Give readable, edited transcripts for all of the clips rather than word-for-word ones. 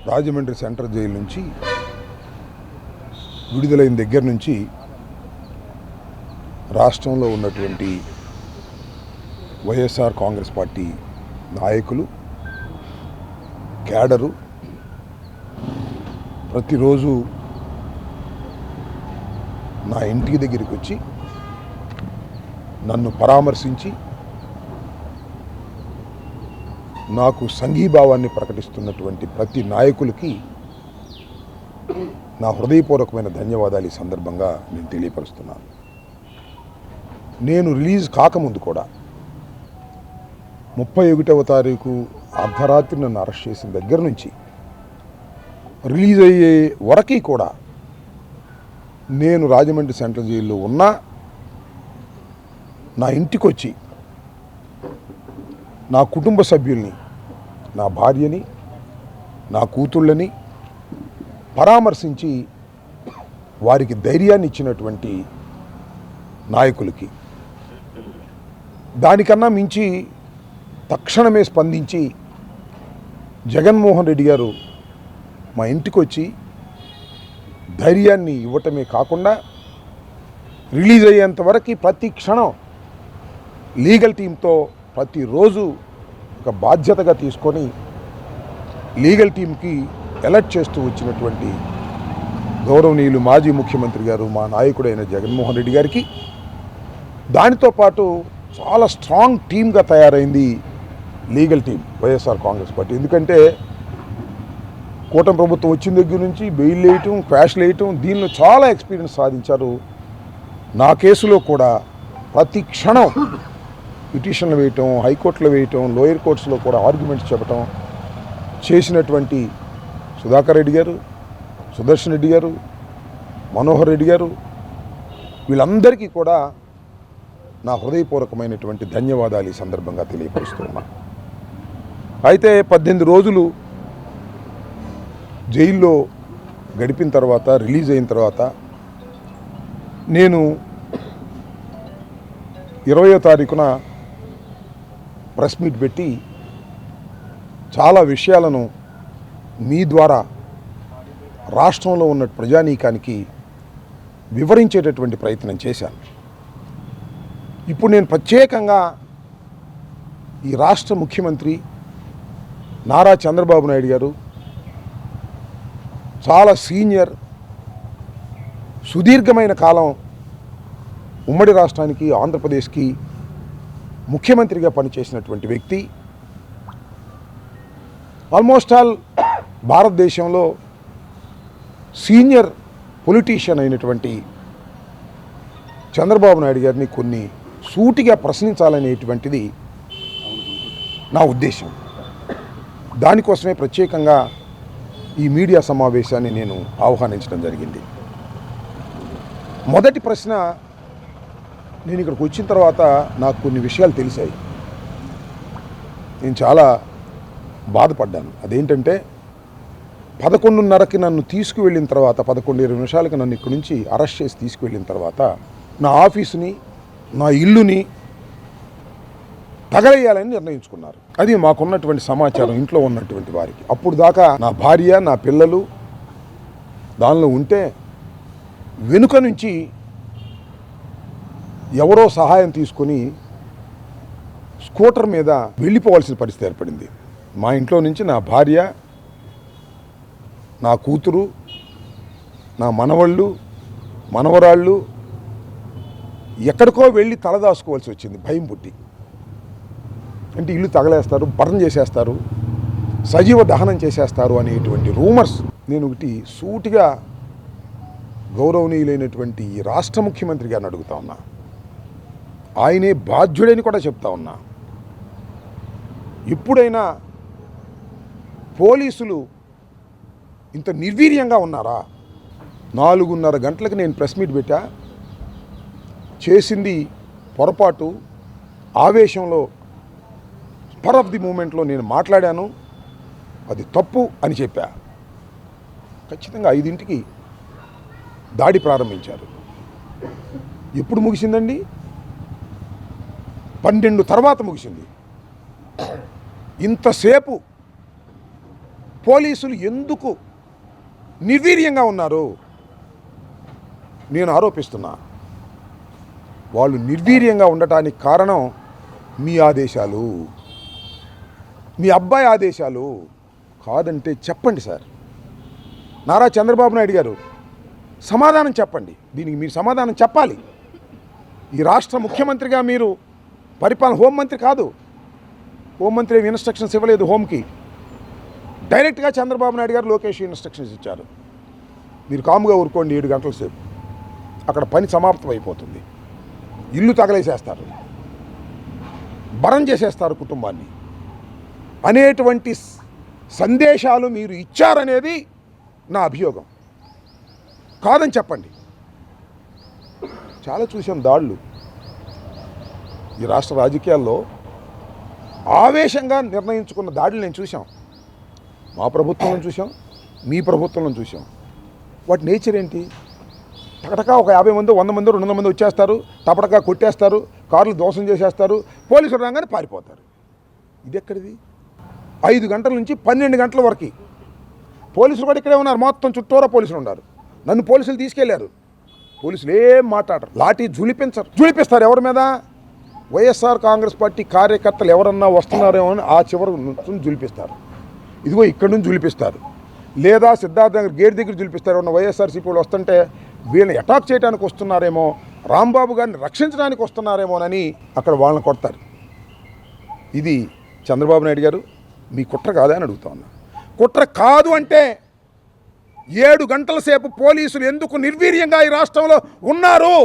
Rajahmundry central jail నుంచి విడుదలైన దగ్గర నుంచి రాష్ట్రంలో ఉన్నటువంటి వైఎస్ఆర్ కాంగ్రెస్ పార్టీ నాయకులు, క్యాడరు ప్రతిరోజు నా ఇంటి దగ్గరికి వచ్చి నన్ను పరామర్శించి నాకు సంఘీభావాన్ని ప్రకటిస్తున్నటువంటి ప్రతి నాయకులకి నా హృదయపూర్వకమైన ధన్యవాదాలు ఈ సందర్భంగా నేను తెలియపరుస్తున్నాను. నేను రిలీజ్ కాకముందు కూడా 31వ తారీఖు అర్ధరాత్రి నన్ను అరెస్ట్ చేసిన దగ్గర నుంచి రిలీజ్ అయ్యే వరకు కూడా నేను రాజమండ్రి సెంట్రల్ జైల్లో ఉన్నా నా ఇంటికి వచ్చి నా కుటుంబ సభ్యుల్ని, నా భార్యని, నా కూతుళ్ళని పరామర్శించి వారికి ధైర్యాన్ని ఇచ్చినటువంటి నాయకులకి, దానికన్నా మించి తక్షణమే స్పందించి జగన్మోహన్ రెడ్డి గారు మా ఇంటికి వచ్చి ధైర్యాన్ని ఇవ్వటమే కాకుండా రిలీజ్ అయ్యేంత వరకు ప్రతి క్షణం లీగల్ టీంతో ప్రతిరోజు ఒక బాధ్యతగా తీసుకొని లీగల్ టీంకి అలర్ట్ చేస్తూ వచ్చినటువంటి గౌరవనీయులు మాజీ ముఖ్యమంత్రి గారు, మా నాయకుడైన జగన్మోహన్ రెడ్డి గారికి, దానితో పాటు చాలా స్ట్రాంగ్ టీమ్గా తయారైంది legal team YSR Congress party. ఎందుకంటే కూటమి ప్రభుత్వం వచ్చిన దగ్గర నుంచి బెయిల్ వేయటం, క్వాష్ వేయటం, దీనిలో చాలా ఎక్స్పీరియన్స్ సాధించారు. నా కేసులో కూడా ప్రతి క్షణం పిటిషన్లు వేయటం, హైకోర్టులో వేయటం, లోయర్ కోర్ట్స్లో కూడా ఆర్గ్యుమెంట్స్ చెప్పటం చేసినటువంటి సుధాకర్ రెడ్డి గారు, సుదర్శన్ రెడ్డి గారు, మనోహర్ రెడ్డి గారు, వీళ్ళందరికీ కూడా నా హృదయపూర్వకమైనటువంటి ధన్యవాదాలు ఈ సందర్భంగా తెలియపరుస్తున్నా. అయితే 18 రోజులు జైల్లో గడిపిన తర్వాత, రిలీజ్ అయిన తర్వాత నేను 20వ తారీఖున ప్రెస్ మీట్ పెట్టి చాలా విషయాలను మీ ద్వారా రాష్ట్రంలో ఉన్న ప్రజానీకానికి వివరించేటటువంటి ప్రయత్నం చేశాను. ఇప్పుడు నేను ప్రత్యేకంగా ఈ రాష్ట్ర ముఖ్యమంత్రి నారా చంద్రబాబు నాయుడు గారు చాలా సీనియర్, సుదీర్ఘమైన కాలం ఉమ్మడి రాష్ట్రానికి, ఆంధ్రప్రదేశ్కి ముఖ్యమంత్రిగా పనిచేసినటువంటి వ్యక్తి, ఆల్మోస్ట్ ఆల్ భారతదేశంలో సీనియర్ పొలిటీషియన్ అయినటువంటి చంద్రబాబు నాయుడు గారిని కొన్ని సూటిగా ప్రశ్నించాలనేటువంటిది నా ఉద్దేశం. దానికోసమే ప్రత్యేకంగా ఈ మీడియా సమావేశాన్ని నేను ఆహ్వానించడం జరిగింది. మొదటి ప్రశ్న, నేను ఇక్కడికి వచ్చిన తర్వాత నాకు కొన్ని విషయాలు తెలిసాయి. నేను చాలా బాధపడ్డాను. అదేంటంటే 11:30కి నన్ను తీసుకువెళ్ళిన తర్వాత, 11:20 నిమిషాలకి నన్ను ఇక్కడి నుంచి అరెస్ట్ చేసి తీసుకువెళ్ళిన తర్వాత నా ఆఫీసుని, నా ఇల్లుని తగలేయాలని నిర్ణయించుకున్నారు. అది మాకున్నటువంటి సమాచారం ఇంట్లో ఉన్నటువంటి వారికి. అప్పుడు దాకా నా భార్య, నా పిల్లలు దానిలో ఉంటే వెనుక నుంచి ఎవరో సహాయం తీసుకొని స్కూటర్ మీద వెళ్ళిపోవాల్సిన పరిస్థితి ఏర్పడింది. మా ఇంట్లో నుంచి నా భార్య, నా కూతురు, నా మనవళ్ళు, మనవరాళ్ళు ఎక్కడికో వెళ్ళి తలదాసుకోవాల్సి వచ్చింది భయం పుట్టి. అంటే ఇల్లు తగలేస్తారు, బర్న్ చేసేస్తారు, సజీవ దహనం చేసేస్తారు అనేటువంటి రూమర్స్. నేను ఒకటి సూటిగా గౌరవనీయులైనటువంటి ఈ రాష్ట్ర ముఖ్యమంత్రి గారిని అడుగుతా ఉన్నా, ఆయనే బాధ్యుడని కూడా చెప్తా ఉన్నా. ఎప్పుడైనా పోలీసులు ఇంత నిర్వీర్యంగా ఉన్నారా? 4:30 గంటలకు నేను ప్రెస్ మీట్ పెట్టా. చేసింది పొరపాటు, ఆవేశంలో, స్పర్ ఆఫ్ ది మూమెంట్లో నేను మాట్లాడాను, అది తప్పు అని చెప్పా. ఖచ్చితంగా 5ంటికి దాడి ప్రారంభించారు. ఎప్పుడు ముగిసిందండి? 12 తర్వాత ముగిసింది. ఇంతసేపు పోలీసులు ఎందుకు నిర్వీర్యంగా ఉన్నారు నేను ఆరోపిస్తున్నా. వాళ్ళు నిర్వీర్యంగా ఉండటానికి కారణం మీ ఆదేశాలు, మీ అబ్బాయి ఆదేశాలు కాదంటే చెప్పండి సార్. నారా చంద్రబాబు నాయుడు గారు సమాధానం చెప్పండి. దీనికి మీరు సమాధానం చెప్పాలి. ఈ రాష్ట్ర ముఖ్యమంత్రిగా మీరు పరిపాలన, హోంమంత్రి కాదు, హోంమంత్రి ఇన్స్ట్రక్షన్స్ ఇవ్వలేదు హోంకి. డైరెక్ట్గా చంద్రబాబు నాయుడు గారు లోకేష్ ఇన్స్ట్రక్షన్స్ ఇచ్చారు. మీరు కాముగా ఊరుకోండి 7 గంటల సేపు, అక్కడ పని సమాప్తం అయిపోతుంది. ఇల్లు తగలేసేస్తారు, బరం చేసేస్తారు కుటుంబాన్ని అనేటువంటి సందేశాలు మీరు ఇచ్చారనేది నా అభియోగం. కాదని చెప్పండి. చాలా చూసాం దాడులు ఈ రాష్ట్ర రాజకీయాల్లో. ఆవేశంగా నిర్ణయించుకున్న దాడులు నేను చూసాం. మా ప్రభుత్వంలో చూసాం, మీ ప్రభుత్వంలో చూసాం. వాటి నేచర్ ఏంటి? టకటకా ఒక 50 మంది 100 మంది 200 మంది వచ్చేస్తారు, టపటకా కొట్టేస్తారు, కార్లు దోషం చేసేస్తారు, పోలీసులు రాగానే పారిపోతారు. ఇది ఎక్కడిది? 5 గంటల నుంచి 12 గంటల వరకు పోలీసులు కూడా ఇక్కడే ఉన్నారు. మొత్తం చుట్టూరా పోలీసులు ఉన్నారు. నన్ను పోలీసులు తీసుకెళ్లారు. పోలీసులు ఏం మాట్లాడరు, లాఠీ జులిపిస్తారు. ఎవరి మీద? వైఎస్ఆర్ కాంగ్రెస్ పార్టీ కార్యకర్తలు ఎవరన్నా వస్తున్నారేమో అని ఆ చివరి నుంచి జులిపిస్తారు. ఇదిగో ఇక్కడి నుంచి జులిపిస్తారు, లేదా సిద్ధార్థ నగర్ గేట్ దగ్గర జులిపిస్తారు. ఉన్న వైఎస్ఆర్సీపీ వాళ్ళు వస్తుంటే వీళ్ళని అటాక్ చేయడానికి వస్తున్నారేమో, రాంబాబు గారిని రక్షించడానికి వస్తున్నారేమోనని అక్కడ వాళ్ళని కొడతారు. ఇది చంద్రబాబు నాయుడు గారు మీ కుట్ర కాదా అని అడుగుతా ఉన్నా. కుట్ర కాదు అంటే 7 గంటల సేపు పోలీసులు ఎందుకు నిర్వీర్యంగా ఈ రాష్ట్రంలో ఉన్నారు?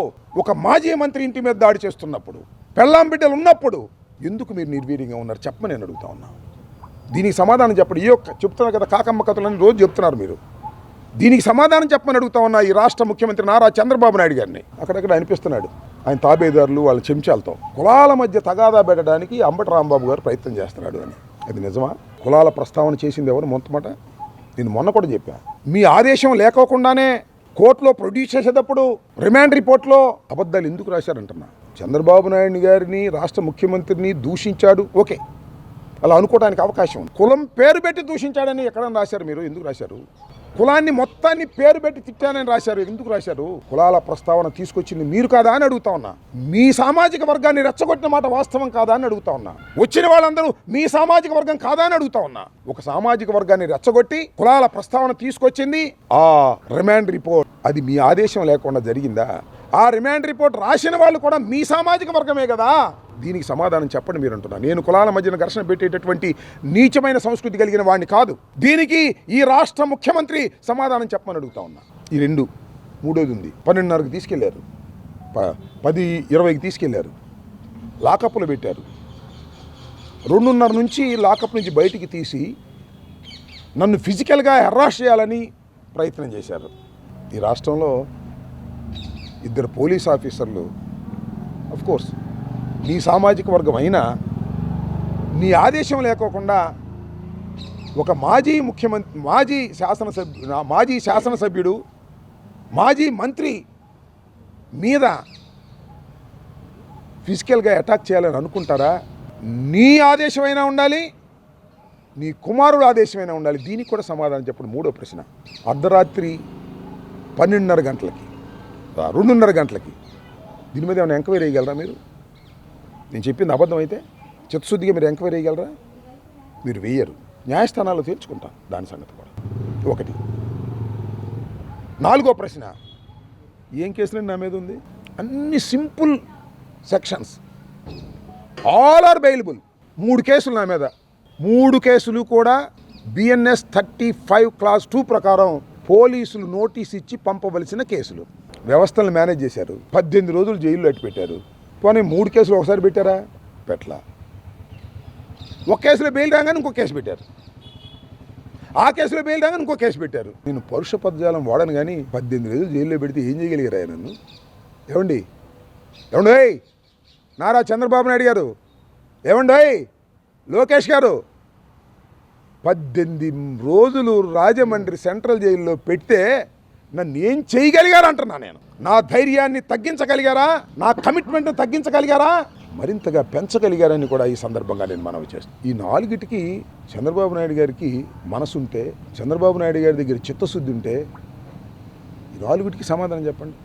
ఒక మాజీ మంత్రి ఇంటి మీద దాడి చేస్తున్నప్పుడు, పెళ్ళాం బిడ్డలు ఉన్నప్పుడు ఎందుకు మీరు నిర్వీర్యంగా ఉన్నారు చెప్పమని నేను అడుగుతా ఉన్నా. దీనికి సమాధానం చెప్పండి. చెప్తున్నారు కదా కాకమ్మ కథలని రోజు చెప్తున్నారు మీరు. దీనికి సమాధానం చెప్పమని అడుగుతా ఉన్నా ఈ రాష్ట్ర ముఖ్యమంత్రి నారా చంద్రబాబు నాయుడు గారిని. అక్కడక్కడ అనిపిస్తున్నాడు ఆయన తాబేదారులు వాళ్ళ చెంచాలతో కులాల మధ్య తగాదా పెట్టడానికి అంబటి రాంబాబు గారు ప్రయత్నం చేస్తున్నాడు అని. అది నిజమా? కులాల ప్రస్తావన చేసింది ఎవరు మొత్తమాట? నేను మొన్న కూడా చెప్పా. మీ ఆదేశం లేకోకుండానే కోర్టులో ప్రొడ్యూస్ చేసేటప్పుడు రిమాండ్ రిపోర్ట్లో అబద్ధాలు ఎందుకు రాశారంటున్నా. చంద్రబాబు నాయుడు గారిని రాష్ట్ర ముఖ్యమంత్రిని దూషించాడు, ఓకే, అలా అనుకోవడానికి అవకాశం ఉంది. కులం పేరు పెట్టి దూషించాడని ఎక్కడైనా రాశారు మీరు? ఎందుకు రాశారు? కులాన్ని మొత్తాన్ని పేరు పెట్టి తిట్టానని రాశారు, ఎందుకు రాశారు? కులాల ప్రస్తావన తీసుకొచ్చింది మీరు కాదా అని అడుగుతా ఉన్నా. మీ సామాజిక వర్గాన్ని రెచ్చగొట్టిన మాట వాస్తవం కాదా అని అడుగుతా ఉన్నా. వచ్చిన వాళ్ళందరూ మీ సామాజిక వర్గం కాదా అని అడుగుతా ఉన్నా. ఒక సామాజిక వర్గాన్ని రెచ్చగొట్టి కులాల ప్రస్తావన తీసుకొచ్చింది ఆ రిమాండ్ రిపోర్ట్. అది మీ ఆదేశం లేకుండా జరిగిందా? ఆ రిమాండ్ రిపోర్ట్ రాసిన వాళ్ళు కూడా మీ సామాజిక వర్గమే కదా. దీనికి సమాధానం చెప్పండి మీరు అంటున్నా. నేను కులాల మధ్యన ఘర్షణ పెట్టేటటువంటి నీచమైన సంస్కృతి కలిగిన వాడిని కాదు. దీనికి ఈ రాష్ట్ర ముఖ్యమంత్రి సమాధానం చెప్పమని అడుగుతా ఉన్నా. ఈ 2, 3 ఉంది. 12:30కి తీసుకెళ్లారు, 10:20కి తీసుకెళ్లారు, లాకప్లు పెట్టారు. 2:30 నుంచి లాకప్ నుంచి బయటికి తీసి నన్ను ఫిజికల్గా హెరాస్ చేయాలని ప్రయత్నం చేశారు. ఈ రాష్ట్రంలో 2 పోలీస్ ఆఫీసర్లు, అఫ్కోర్స్ నీ సామాజిక వర్గం అయినా నీ ఆదేశం లేకోకుండా ఒక మాజీ ముఖ్యమంత్రి, మాజీ శాసనసభ్యుడు, మాజీ మంత్రి మీద ఫిజికల్గా అటాక్ చేయాలని అనుకుంటారా? నీ ఆదేశమైనా ఉండాలి, నీ కుమారుడు ఆదేశమైనా ఉండాలి. దీనికి కూడా సమాధానం చెప్పండి. 3వ ప్రశ్న. అర్ధరాత్రి 12:30 గంటలకి, 2:30 గంటలకి దీని మీద ఏమైనా ఎంక్వైరీ చేయగలరా మీరు? నేను చెప్పింది అబద్ధం అయితే చిత్తశుద్ధిగా మీరు ఎంక్వైరీ చేయగలరా? మీరు వేయరు. న్యాయస్థానాల్లో తేల్చుకుంటాం దాని సంగతి కూడా. 1. 4వ ప్రశ్న. ఏం కేసులండి నా మీద ఉంది? అన్ని simple sections, all are bailable. 3 కేసులు నా మీద. 3 కేసులు కూడా BNS 35 Clause 2 ప్రకారం పోలీసులు నోటీస్ ఇచ్చి పంపవలసిన కేసులు. వ్యవస్థలను మేనేజ్ చేశారు. 18 రోజులు జైల్లో అట్టి పెట్టారు. పోనీ 3 కేసులు ఒకసారి పెట్టారా? పెట్టలా. ఒక కేసులో బెయిల్ రాగానే ఇంకో కేసు పెట్టారు, ఆ కేసులో బెయిల్ రాగానే ఇంకో కేసు పెట్టారు. నేను పరుష పదజాలం వాడను కానీ 18 రోజులు జైల్లో పెడితే ఏం చేయగలిగారా నన్ను? ఏమండి నారా చంద్రబాబు నాయుడు గారు, ఏమండి లోకేష్ గారు, 18 రోజులు రాజమండ్రి సెంట్రల్ జైల్లో పెడితే నన్ను ఏం చేయగలిగారా అంటున్నా నేను. నా ధైర్యాన్ని తగ్గించగలిగారా? నా కమిట్మెంట్ని తగ్గించగలిగారా? మరింతగా పెంచగలిగారని కూడా ఈ సందర్భంగా నేను మనవి చేస్తాను. ఈ నాలుగిటికి చంద్రబాబు నాయుడు గారికి మనసుంటే, చంద్రబాబు నాయుడు గారి దగ్గర చిత్తశుద్ధి ఉంటే ఈ నాలుగిటికి సమాధానం చెప్పండి.